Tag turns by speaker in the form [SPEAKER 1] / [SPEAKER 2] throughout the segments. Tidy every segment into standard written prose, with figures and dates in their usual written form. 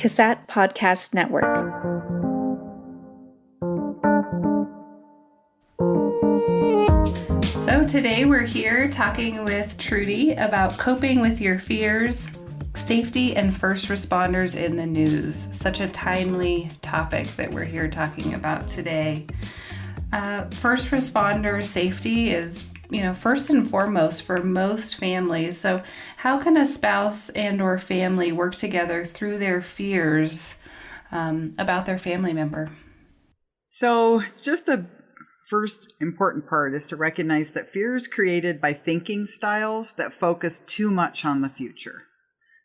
[SPEAKER 1] Cassette Podcast Network. So today we're here talking with Trudy about coping with your fears, safety, and first responders in the news. Such a timely topic that we're here talking about today. First responder safety is, first and foremost for most families. So how can a spouse and or family work together through their fears about their family member?
[SPEAKER 2] So just the first important part is to recognize that fear is created by thinking styles that focus too much on the future.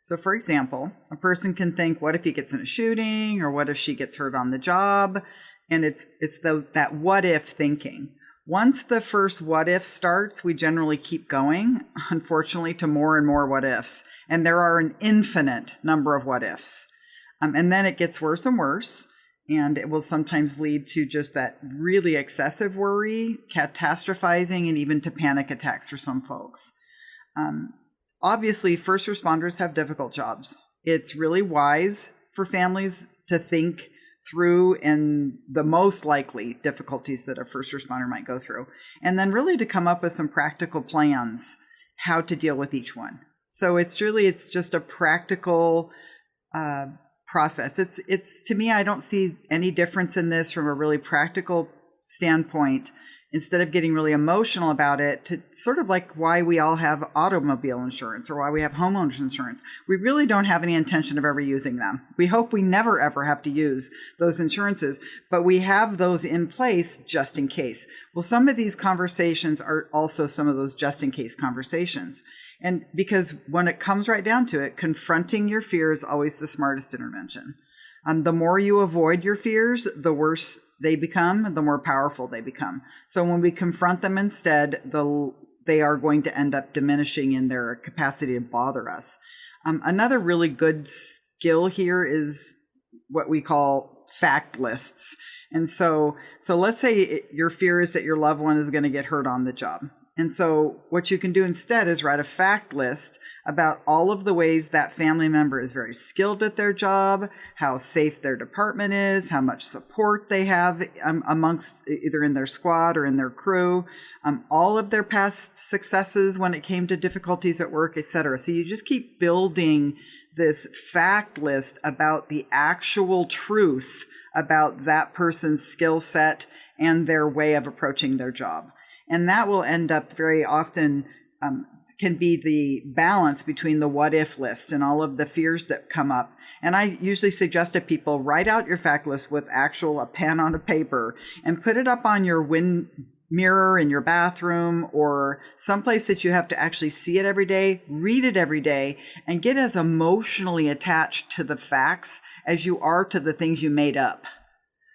[SPEAKER 2] So for example, a person can think, what if he gets in a shooting, or what if she gets hurt on the job? And it's that what if thinking. Once the first what if starts, we generally keep going, unfortunately, to more and more what ifs. And there are an infinite number of what ifs. And then it gets worse and worse. And it will sometimes lead to just that really excessive worry, catastrophizing, and even to panic attacks for some folks. Obviously, first responders have difficult jobs. It's really wise for families to think through and the most likely difficulties that a first responder might go through, and then really to come up with some practical plans how to deal with each one. So it's just a practical process. It's to me, I don't see any difference in this from a really practical standpoint. Instead of getting really emotional about it, to sort of like why we all have automobile insurance or why we have homeowners insurance. We really don't have any intention of ever using them. We hope we never, ever have to use those insurances, but we have those in place just in case. Well, some of these conversations are also some of those just in case conversations. And because when it comes right down to it, confronting your fear is always the smartest intervention. The more you avoid your fears, the worse they become, the more powerful they become. So when we confront them instead, they are going to end up diminishing in their capacity to bother us. Another really good skill here is what we call fact lists. And so let's say your fear is that your loved one is going to get hurt on the job. And so what you can do instead is write a fact list about all of the ways that family member is very skilled at their job, how safe their department is, how much support they have amongst either in their squad or in their crew, all of their past successes when it came to difficulties at work, etc. So you just keep building this fact list about the actual truth about that person's skill set and their way of approaching their job. And that will end up very often can be the balance between the what if list and all of the fears that come up. And I usually suggest to people, write out your fact list with a pen on a paper and put it up on your mirror in your bathroom or someplace that you have to actually see it every day, read it every day, and get as emotionally attached to the facts as you are to the things you made up.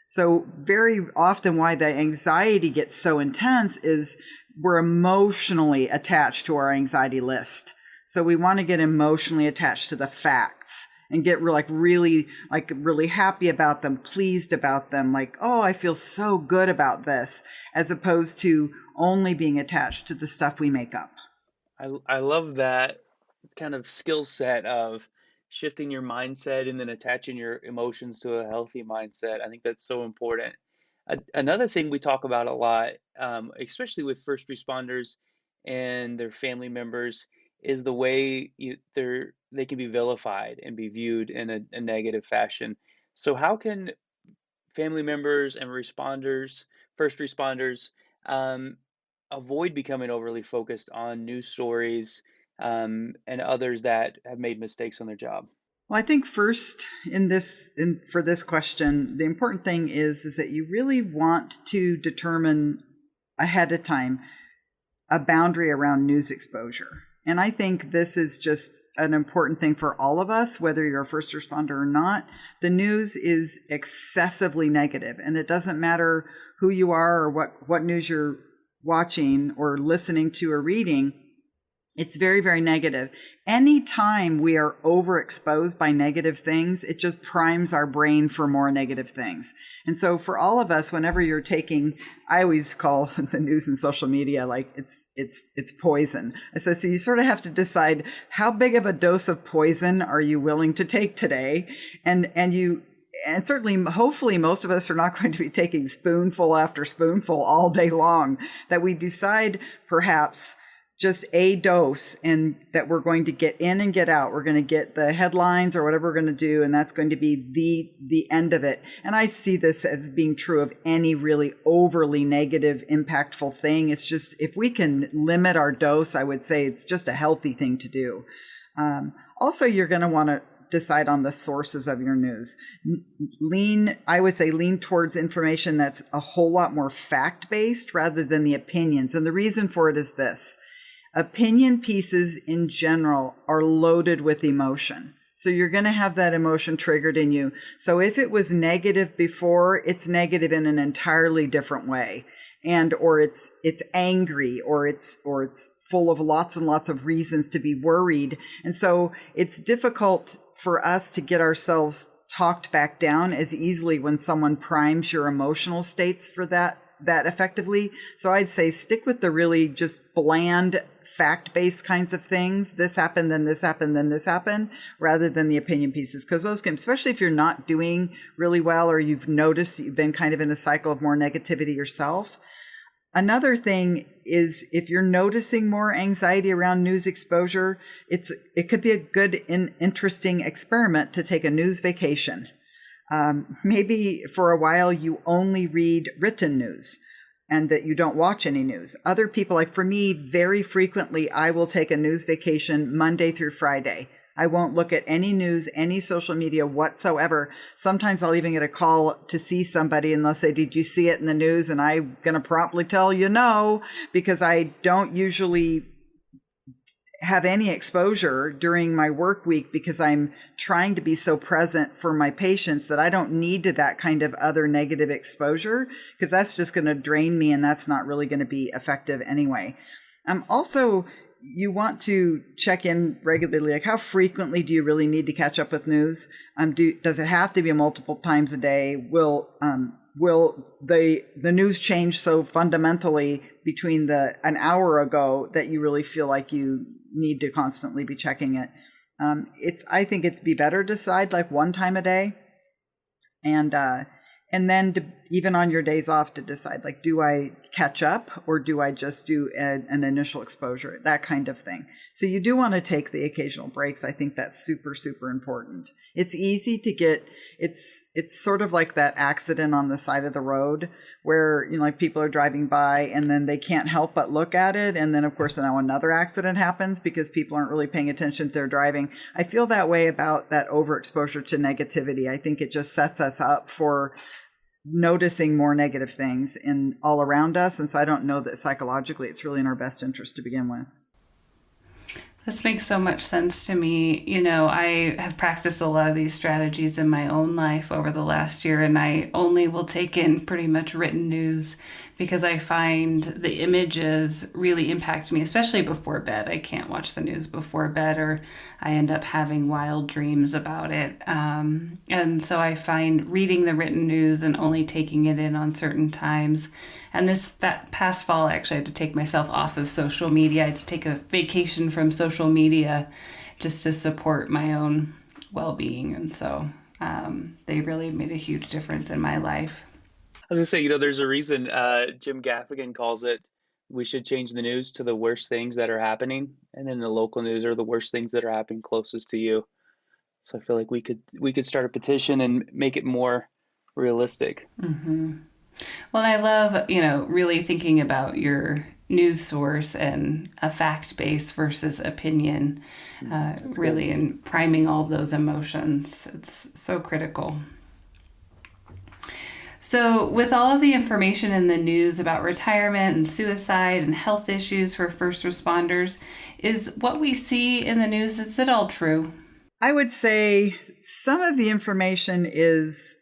[SPEAKER 2] So very often why the anxiety gets so intense is we're emotionally attached to our anxiety list. So we want to get emotionally attached to the facts and get really happy about them, pleased about them, like, oh, I feel so good about this, as opposed to only being attached to the stuff we make up.
[SPEAKER 3] I love that kind of skill set of shifting your mindset and then attaching your emotions to a healthy mindset. I think that's so important. Another thing we talk about a lot, especially with first responders and their family members, is the way they can be vilified and be viewed in a negative fashion. So how can family members and first responders, avoid becoming overly focused on news stories and others that have made mistakes on their job?
[SPEAKER 2] Well, I think first for this question, the important thing is that you really want to determine ahead of time a boundary around news exposure. And I think this is just an important thing for all of us, whether you're a first responder or not. The news is excessively negative, and it doesn't matter who you are or what news you're watching or listening to or reading. It's very, very negative. anytime we are overexposed by negative things, it just primes our brain for more negative things. And so for all of us, whenever you're taking, I always call the news and social media like it's poison. I said, so you sort of have to decide how big of a dose of poison are you willing to take today? And certainly, hopefully, most of us are not going to be taking spoonful after spoonful all day long, that we decide perhaps just a dose and that we're going to get in and get out. We're going to get the headlines or whatever we're going to do, and that's going to be the end of it. And I see this as being true of any really overly negative, impactful thing. It's just, if we can limit our dose, I would say it's just a healthy thing to do. Also, you're going to want to decide on the sources of your news. I would say lean towards information that's a whole lot more fact-based rather than the opinions. And the reason for it is this. Opinion pieces in general are loaded with emotion. So you're going to have that emotion triggered in you. So if it was negative before, it's negative in an entirely different way. Or it's angry, or it's full of lots and lots of reasons to be worried. And so it's difficult for us to get ourselves talked back down as easily when someone primes your emotional states for that effectively. So I'd say stick with the really just bland, fact-based kinds of things. This happened, then this happened, then this happened, rather than the opinion pieces. Because those can, especially if you're not doing really well, or you've noticed that you've been kind of in a cycle of more negativity yourself. Another thing is, if you're noticing more anxiety around news exposure, it could be a good and interesting experiment to take a news vacation. Maybe for a while you only read written news and that you don't watch any news. Other people, like for me, very frequently, I will take a news vacation Monday through Friday. I won't look at any news, any social media whatsoever. Sometimes I'll even get a call to see somebody and they'll say, did you see it in the news? And I'm going to promptly tell you no, because I don't usually have any exposure during my work week because I'm trying to be so present for my patients that I don't need that kind of other negative exposure, because that's just going to drain me and that's not really going to be effective anyway. Also, you want to check in regularly, like how frequently do you really need to catch up with news? Does it have to be multiple times a day? Will the news change so fundamentally between an hour ago that you really feel like you need to constantly be checking it? I think it's be better to decide like one time a day, and then even on your days off to decide, like, do I catch up or do I just do an initial exposure, that kind of thing. So you do want to take the occasional breaks. I think that's super, super important. It's easy to get, it's sort of like that accident on the side of the road where, like people are driving by and then they can't help but look at it. And then of course now another accident happens because people aren't really paying attention to their driving. I feel that way about that overexposure to negativity. I think it just sets us up for noticing more negative things all around us. And so I don't know that psychologically it's really in our best interest to begin with.
[SPEAKER 1] This makes so much sense to me. I have practiced a lot of these strategies in my own life over the last year, and I only will take in pretty much written news because I find the images really impact me, especially before bed. I can't watch the news before bed or I end up having wild dreams about it. And so I find reading the written news and only taking it in on certain times. And this past fall, I actually had to take myself off of social media. I had to take a vacation from social media just to support my own well-being. And so they really made a huge difference in my life.
[SPEAKER 3] I was going to say, there's a reason Jim Gaffigan calls it, we should change the news to the worst things that are happening. And then the local news are the worst things that are happening closest to you. So I feel like we could start a petition and make it more realistic. Mm-hmm.
[SPEAKER 1] Well, I love, really thinking about your news source and a fact base versus opinion, really, good. And priming all those emotions. It's so critical. So with all of the information in the news about retirement and suicide and health issues for first responders, is what we see in the news, is it all true?
[SPEAKER 2] I would say some of the information is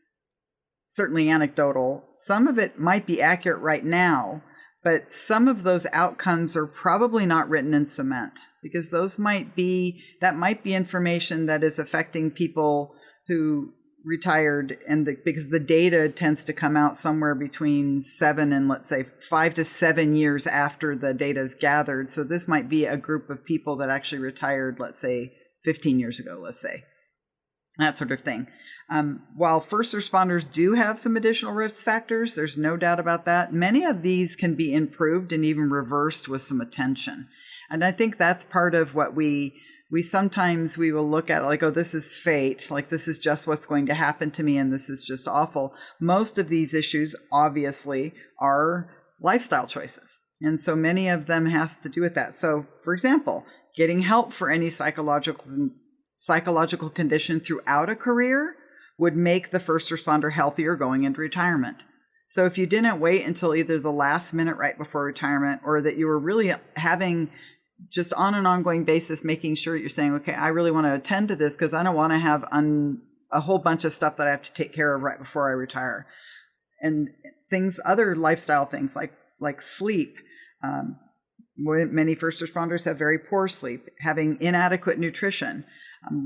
[SPEAKER 2] certainly anecdotal. Some of it might be accurate right now, But some of those outcomes are probably not written in cement, because that might be information that is affecting people who retired, and because the data tends to come out somewhere between 7 and, let's say, 5 to 7 years after the data is gathered. So this might be a group of people that actually retired, let's say, 15 years ago, let's say, that sort of thing. While first responders do have some additional risk factors, there's no doubt about that. Many of these can be improved and even reversed with some attention. And I think that's part of what we sometimes we will look at, like, oh, this is fate, like this is just what's going to happen to me and this is just awful. Most of these issues obviously are lifestyle choices. And so many of them has to do with that. So, for example, getting help for any psychological condition throughout a career would make the first responder healthier going into retirement. So if you didn't wait until either the last minute right before retirement, or that you were really having just on an ongoing basis, making sure you're saying, okay, I really want to attend to this because I don't want to have a whole bunch of stuff that I have to take care of right before I retire. And other lifestyle things like sleep. Many first responders have very poor sleep, having inadequate nutrition,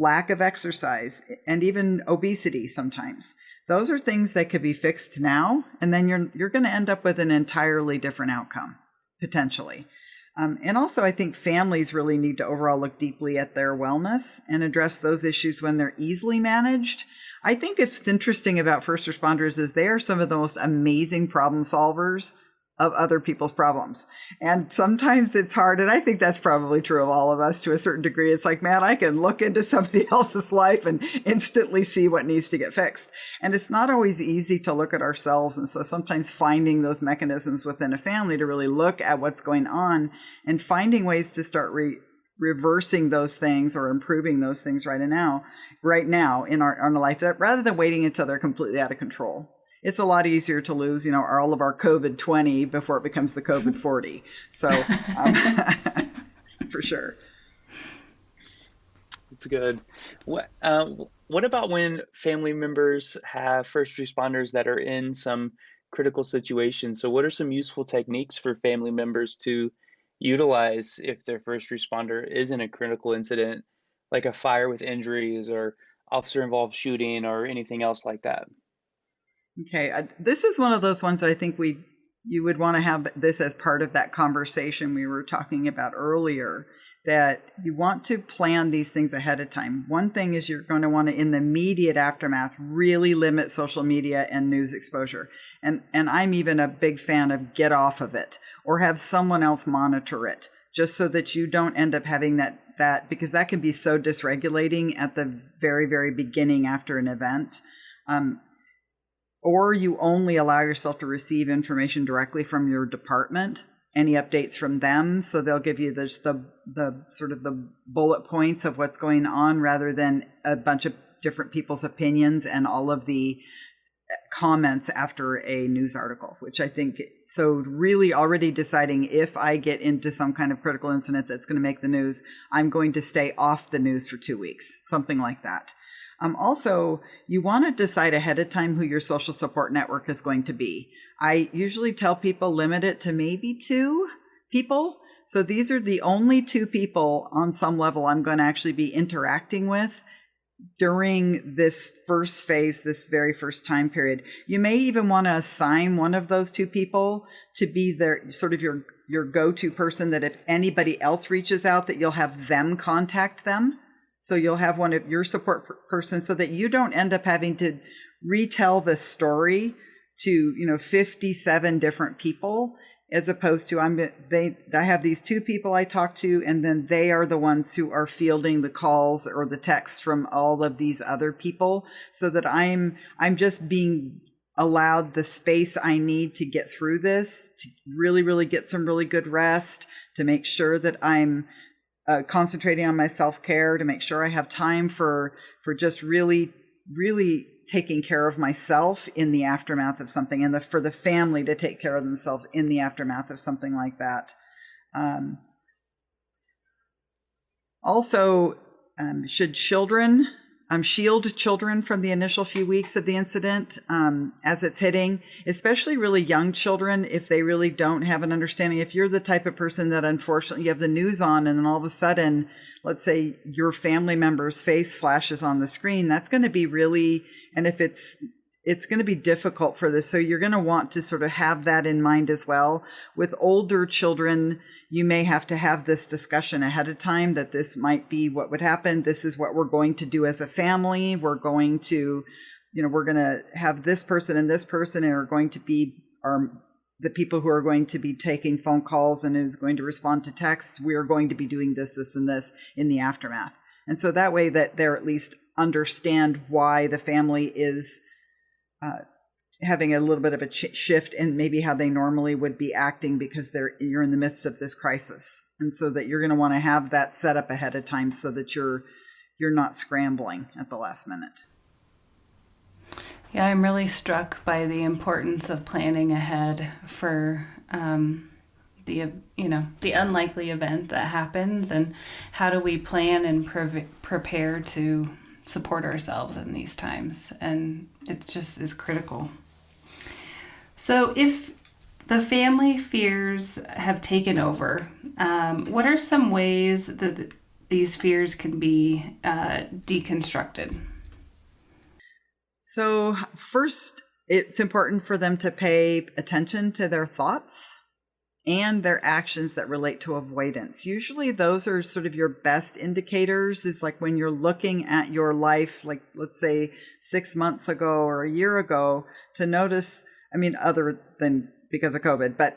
[SPEAKER 2] lack of exercise, and even obesity sometimes. Those are things that could be fixed now, and then you're going to end up with an entirely different outcome, potentially. And also, I think families really need to overall look deeply at their wellness and address those issues when they're easily managed. I think it's interesting about first responders is they are some of the most amazing problem solvers of other people's problems. And sometimes it's hard, and I think that's probably true of all of us to a certain degree. It's like, man, I can look into somebody else's life and instantly see what needs to get fixed. And it's not always easy to look at ourselves. And so sometimes finding those mechanisms within a family to really look at what's going on and finding ways to start reversing those things or improving those things right now in our life, rather than waiting until they're completely out of control. It's a lot easier to lose, all of our COVID-20 before it becomes the COVID-40. So, for sure.
[SPEAKER 3] It's good. What about when family members have first responders that are in some critical situations? So what are some useful techniques for family members to utilize if their first responder is in a critical incident, like a fire with injuries or officer-involved shooting or anything else like that?
[SPEAKER 2] Okay, this is one of those ones I think you would want to have this as part of that conversation we were talking about earlier, that you want to plan these things ahead of time. One thing is you're going to want to, in the immediate aftermath, really limit social media and news exposure. And I'm even a big fan of get off of it or have someone else monitor it, just so that you don't end up having that because that can be so dysregulating at the very, very beginning after an event. Or you only allow yourself to receive information directly from your department, any updates from them. So they'll give you the sort of the bullet points of what's going on rather than a bunch of different people's opinions and all of the comments after a news article, which I think, so really already deciding if I get into some kind of critical incident that's going to make the news, I'm going to stay off the news for 2 weeks, something like that. Also, you want to decide ahead of time who your social support network is going to be. I usually tell people limit it to maybe 2 people. So these are the only 2 people on some level I'm going to actually be interacting with during this first phase, this very first time period. You may even want to assign one of those 2 people to be their sort of your go-to person, that if anybody else reaches out, that you'll have them contact them. So you'll have one of your support person so that you don't end up having to retell the story to, 57 different people, as opposed to I have these 2 people I talk to, and then they are the ones who are fielding the calls or the texts from all of these other people, so that I'm just being allowed the space I need to get through this, to really, really get some really good rest, to make sure that I'm concentrating on my self-care, to make sure I have time for just really, really taking care of myself in the aftermath of something, and for the family to take care of themselves in the aftermath of something like that. Also, should children shield children from the initial few weeks of the incident as it's hitting, especially really young children, if they really don't have an understanding. If you're the type of person that unfortunately you have the news on and then all of a sudden, let's say your family member's face flashes on the screen, that's going to be really, and if it's going to be difficult for this. So you're going to want to sort of have that in mind as well. With older children, you may have to have this discussion ahead of time that this might be what would happen. This is what we're going to do as a family. We're going to, we're going to have this person and are going to be the people who are going to be taking phone calls and is going to respond to texts. We are going to be doing this, this, and this in the aftermath. And so that way that they're at least understand why the family is having a little bit of a shift in maybe how they normally would be acting because you're in the midst of this crisis. And so that you're going to want to have that set up ahead of time so that you're not scrambling at the last minute.
[SPEAKER 1] Yeah, I'm really struck by the importance of planning ahead for the unlikely event that happens, and how do we plan and prepare to support ourselves in these times. And it just is critical. So if the family fears have taken over, what are some ways that these fears can be deconstructed?
[SPEAKER 2] So first, it's important for them to pay attention to their thoughts and their actions that relate to avoidance. Usually those are sort of your best indicators, is like when you're looking at your life, like let's say 6 months ago or a year ago, to notice, other than because of COVID, but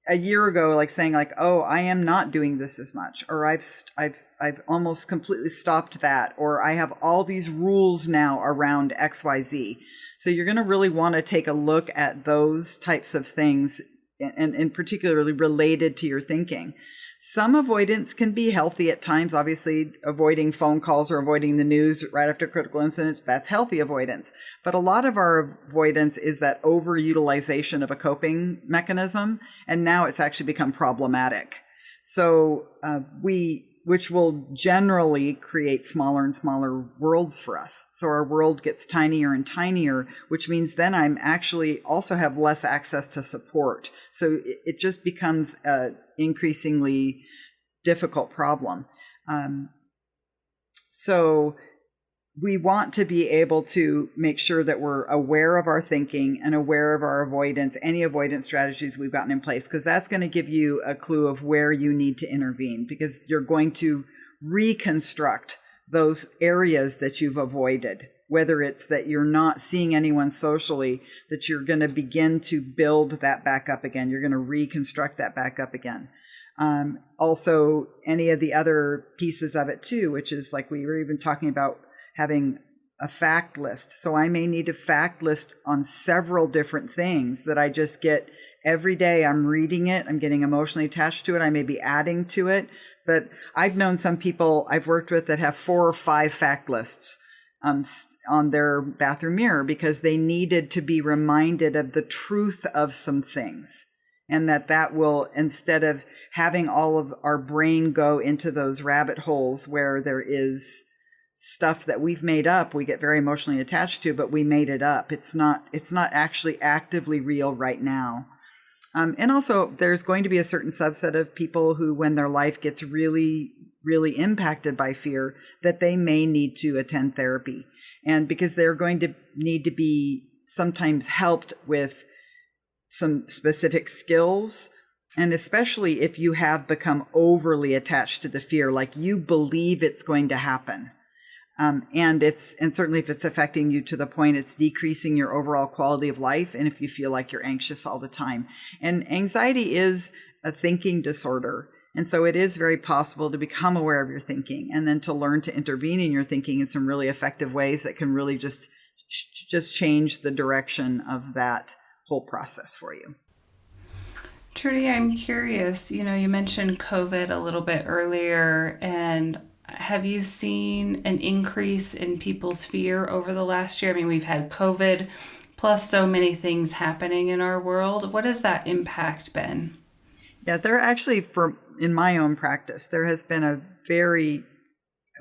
[SPEAKER 2] a year ago, like saying like, oh, I am not doing this as much, or I've almost completely stopped that, or I have all these rules now around XYZ. So you're going to really want to take a look at those types of things, and particularly related to your thinking. Some avoidance can be healthy at times. Obviously, avoiding phone calls or avoiding the news right after critical incidents, that's healthy avoidance. But a lot of our avoidance is that overutilization of a coping mechanism, and now it's actually become problematic. So which will generally create smaller and smaller worlds for us. So our world gets tinier and tinier, which means then I'm actually also have less access to support. So it just becomes an increasingly difficult problem. So we want to be able to make sure that we're aware of our thinking and aware of our avoidance, any avoidance strategies we've gotten in place, because that's going to give you a clue of where you need to intervene, because you're going to reconstruct those areas that you've avoided, whether it's that you're not seeing anyone socially, that you're going to begin to build that back up again. You're going to reconstruct that back up again. Also, any of the other pieces of it too, which is like we were even talking about, having a fact list. So I may need a fact list on several different things that I just get every day. I'm reading it. I'm getting emotionally attached to it. I may be adding to it. But I've known some people I've worked with that have 4 or 5 fact lists on their bathroom mirror because they needed to be reminded of the truth of some things. And that will, instead of having all of our brain go into those rabbit holes where there is stuff that we've made up, we get very emotionally attached to, but we made it up. It's not actually actively real right now. And also there's going to be a certain subset of people who, when their life gets really, really impacted by fear, that they may need to attend therapy. And because they're going to need to be sometimes helped with some specific skills. And especially if you have become overly attached to the fear, like you believe it's going to happen. And certainly if it's affecting you to the point it's decreasing your overall quality of life, and if you feel like you're anxious all the time. And anxiety is a thinking disorder. And so it is very possible to become aware of your thinking and then to learn to intervene in your thinking in some really effective ways that can really just change the direction of that whole process for you.
[SPEAKER 1] Trudy, I'm curious, you mentioned COVID a little bit earlier, and have you seen an increase in people's fear over the last year? I mean, we've had COVID plus so many things happening in our world. What has that impact been? Yeah,
[SPEAKER 2] there actually, in my own practice, there has been a very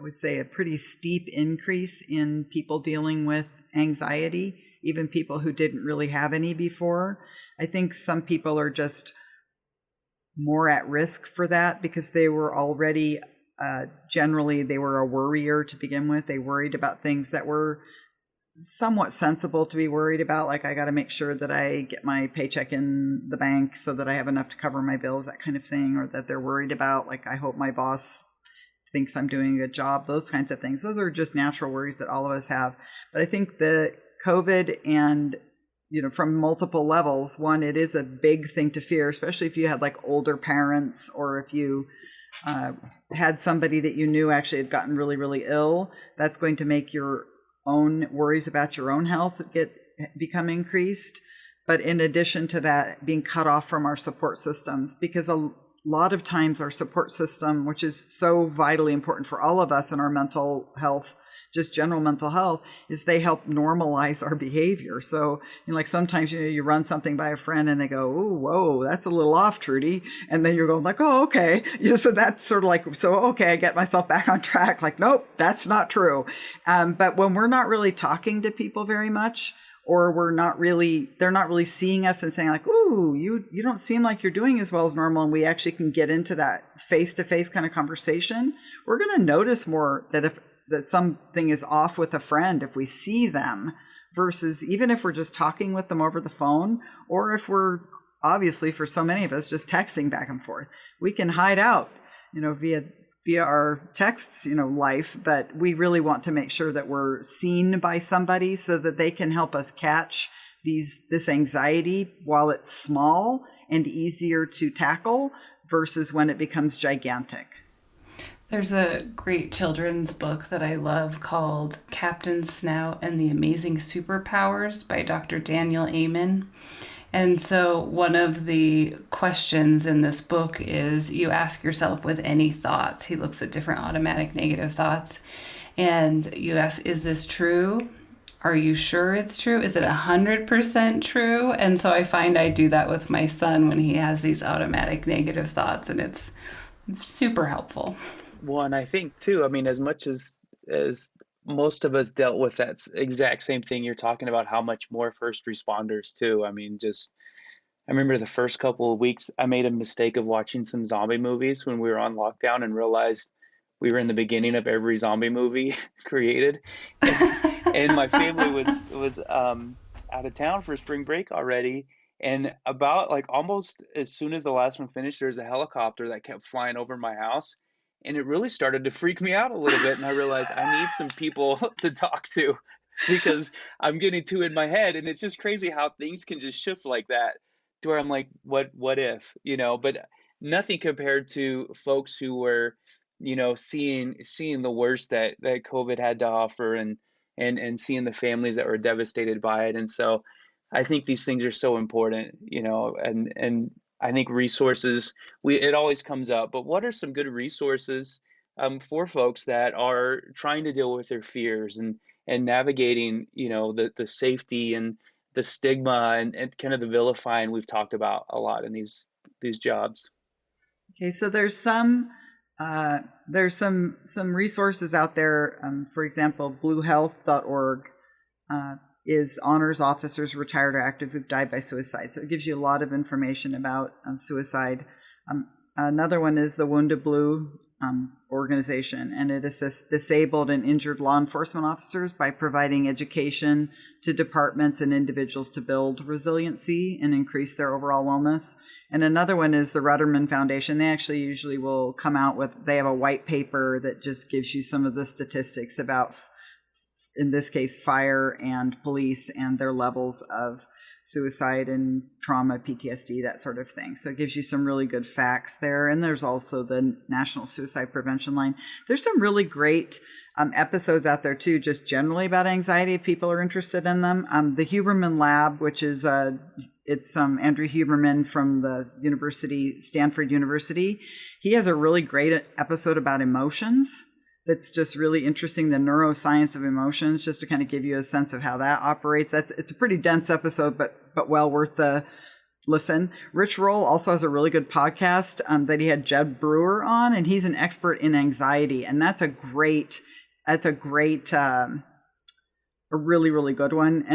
[SPEAKER 2] would say, a pretty steep increase in people dealing with anxiety, even people who didn't really have any before. I think some people are just more at risk for that because they were already, generally, they were a worrier to begin with. They worried about things that were somewhat sensible to be worried about, like I got to make sure that I get my paycheck in the bank so that I have enough to cover my bills, that kind of thing, or that they're worried about, like, I hope my boss thinks I'm doing a good job, those kinds of things. Those are just natural worries that all of us have. But I think the COVID and, from multiple levels, one, it is a big thing to fear, especially if you had like older parents or if you had somebody that you knew actually had gotten really, really ill. That's going to make your own worries about your own health become increased. But in addition to that, being cut off from our support systems, because a lot of times our support system, which is so vitally important for all of us in our mental health, just general mental health, is they help normalize our behavior. So, like sometimes, you run something by a friend and they go, "Oh, whoa, that's a little off, Trudy." And then you're going like, "Oh, okay." So that's sort of like, okay, I get myself back on track. Like, nope, that's not true. But when we're not really talking to people very much, or they're not really seeing us and saying like, "Ooh, you don't seem like you're doing as well as normal," and we actually can get into that face-to-face kind of conversation, we're going to notice more that something is off with a friend if we see them, versus even if we're just talking with them over the phone, or if we're obviously, for so many of us, just texting back and forth. We can hide out, via our texts, life, but we really want to make sure that we're seen by somebody so that they can help us catch this anxiety while it's small and easier to tackle versus when it becomes gigantic.
[SPEAKER 1] There's a great children's book that I love called Captain Snout and the Amazing Superpowers by Dr. Daniel Amen. And so one of the questions in this book is you ask yourself with any thoughts. He looks at different automatic negative thoughts. And you ask, is this true? Are you sure it's true? Is it 100% true? And so I find I do that with my son when he has these automatic negative thoughts, and it's super helpful.
[SPEAKER 3] Well, and I think too, as much as most of us dealt with that exact same thing you're talking about, how much more first responders too. I remember the first couple of weeks, I made a mistake of watching some zombie movies when we were on lockdown and realized we were in the beginning of every zombie movie created. And my family was out of town for spring break already. And about like almost as soon as the last one finished, there was a helicopter that kept flying over my house. And it really started to freak me out a little bit. And I realized I need some people to talk to because I'm getting too in my head. And it's just crazy how things can just shift like that to where I'm like, what if, but nothing compared to folks who were, seeing the worst that COVID had to offer and seeing the families that were devastated by it. And so I think these things are so important, and I think resources, it always comes up, but what are some good resources for folks that are trying to deal with their fears and navigating, the safety and the stigma and kind of the vilifying we've talked about a lot in these jobs?
[SPEAKER 2] Okay, so there's some resources out there. For example, bluehealth.org is honors officers, retired or active, who've died by suicide. So it gives you a lot of information about suicide. Another one is the Wounded Blue organization, and it assists disabled and injured law enforcement officers by providing education to departments and individuals to build resiliency and increase their overall wellness. And another one is the Rudderman Foundation. They actually usually will come out they have a white paper that just gives you some of the statistics about, in this case, fire and police and their levels of suicide and trauma, PTSD, that sort of thing. So it gives you some really good facts there. And there's also the National Suicide Prevention Line. There's some really great episodes out there too, just generally about anxiety if people are interested in them. The Huberman Lab, which is it's Andrew Huberman from the Stanford University. He has a really great episode about emotions. That's just really interesting, the neuroscience of emotions, just to kind of give you a sense of how that operates. It's a pretty dense episode, but well worth the listen. Rich Roll also has a really good podcast that he had Jud Brewer on, and he's an expert in anxiety, and that's a really, really good one.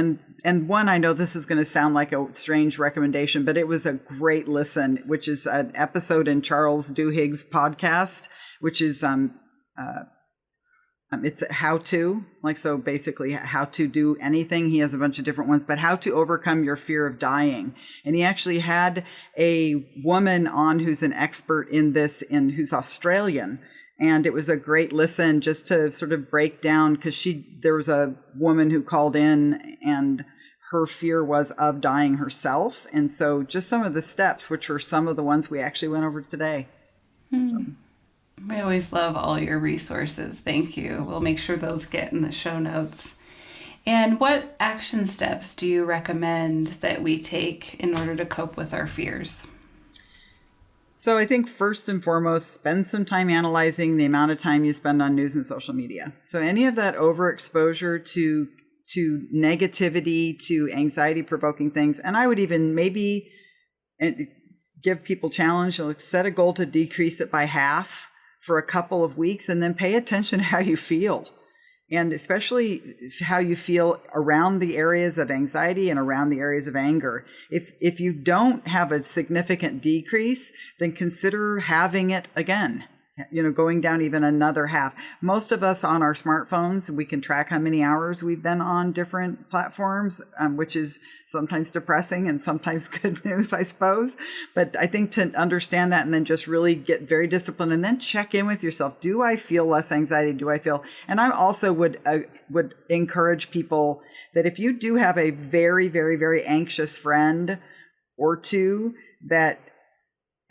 [SPEAKER 2] And one, I know this is going to sound like a strange recommendation, but it was a great listen, which is an episode in Charles Duhiggs Podcast, which is it's how to, so basically how to do anything. He has a bunch of different ones, but how to overcome your fear of dying. And he actually had a woman on who's an expert in this, who's Australian. And it was a great listen just to sort of break down, because there was a woman who called in and her fear was of dying herself. And so just some of the steps, which were some of the ones we actually went over today. So.
[SPEAKER 1] I always love all your resources. Thank you. We'll make sure those get in the show notes. And what action steps do you recommend that we take in order to cope with our fears?
[SPEAKER 2] So I think first and foremost, spend some time analyzing the amount of time you spend on news and social media. So any of that overexposure to negativity, to anxiety-provoking things, and I would even maybe give people challenge, set a goal to decrease it by half for a couple of weeks, and then pay attention to how you feel. And especially how you feel around the areas of anxiety and around the areas of anger. If you don't have a significant decrease, then consider having it again, going down even another half. Most of us on our smartphones, we can track how many hours we've been on different platforms, which is sometimes depressing and sometimes good news, I suppose. But I think to understand that and then just really get very disciplined and then check in with yourself. Do I feel less anxiety? And I also would encourage people that if you do have a very, very, very anxious friend or two that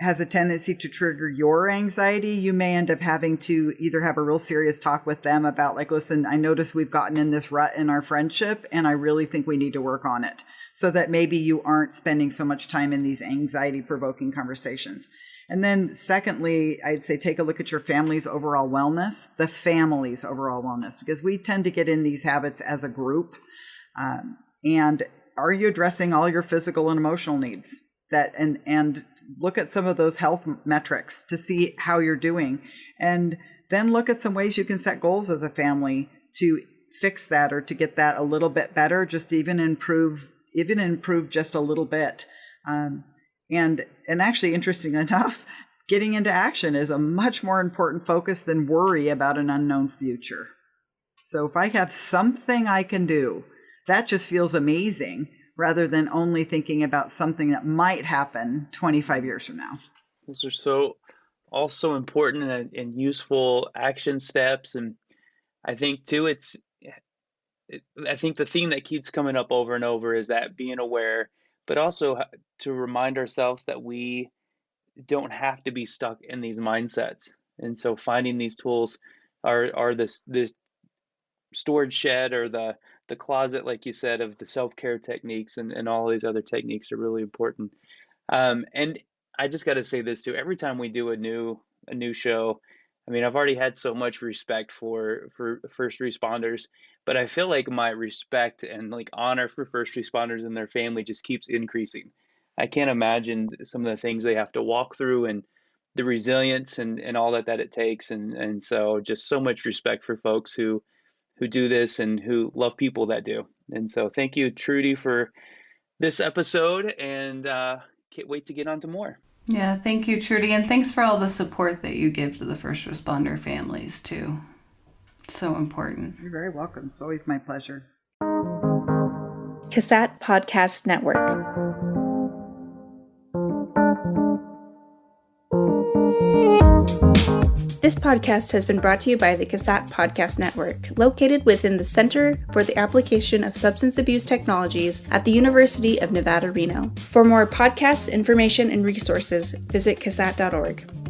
[SPEAKER 2] has a tendency to trigger your anxiety, you may end up having to either have a real serious talk with them about listen, I notice we've gotten in this rut in our friendship and I really think we need to work on it, so that maybe you aren't spending so much time in these anxiety-provoking conversations. And then secondly, I'd say take a look at your family's overall wellness, because we tend to get in these habits as a group. And are you addressing all your physical and emotional needs? And look at some of those health metrics to see how you're doing, and then look at some ways you can set goals as a family to fix that or to get that a little bit better, just even improve just a little bit. And actually, interesting enough, getting into action is a much more important focus than worry about an unknown future. So if I have something I can do, that just feels amazing, rather than only thinking about something that might happen 25 years from now.
[SPEAKER 3] Those are also important and useful action steps. And I think too, I think the theme that keeps coming up over and over is that being aware, but also to remind ourselves that we don't have to be stuck in these mindsets. And so finding these tools are the storage shed or the closet, like you said, of the self-care techniques and all these other techniques are really important. And I just got to say this too, every time we do a new show, I mean, I've already had so much respect for first responders, but I feel like my respect and honor for first responders and their family just keeps increasing. I can't imagine some of the things they have to walk through and the resilience and all that it takes. And so just so much respect for folks who do this and who love people that do. And so thank you, Trudy, for this episode, and can't wait to get on to more.
[SPEAKER 1] Yeah, thank you, Trudy. And thanks for all the support that you give to the first responder families, too. It's so important.
[SPEAKER 2] You're very welcome. It's always my pleasure.
[SPEAKER 4] Cassette Podcast Network. This podcast has been brought to you by the Cassette Podcast Network, located within the Center for the Application of Substance Abuse Technologies at the University of Nevada, Reno. For more podcasts, information, and resources, visit cassette.org.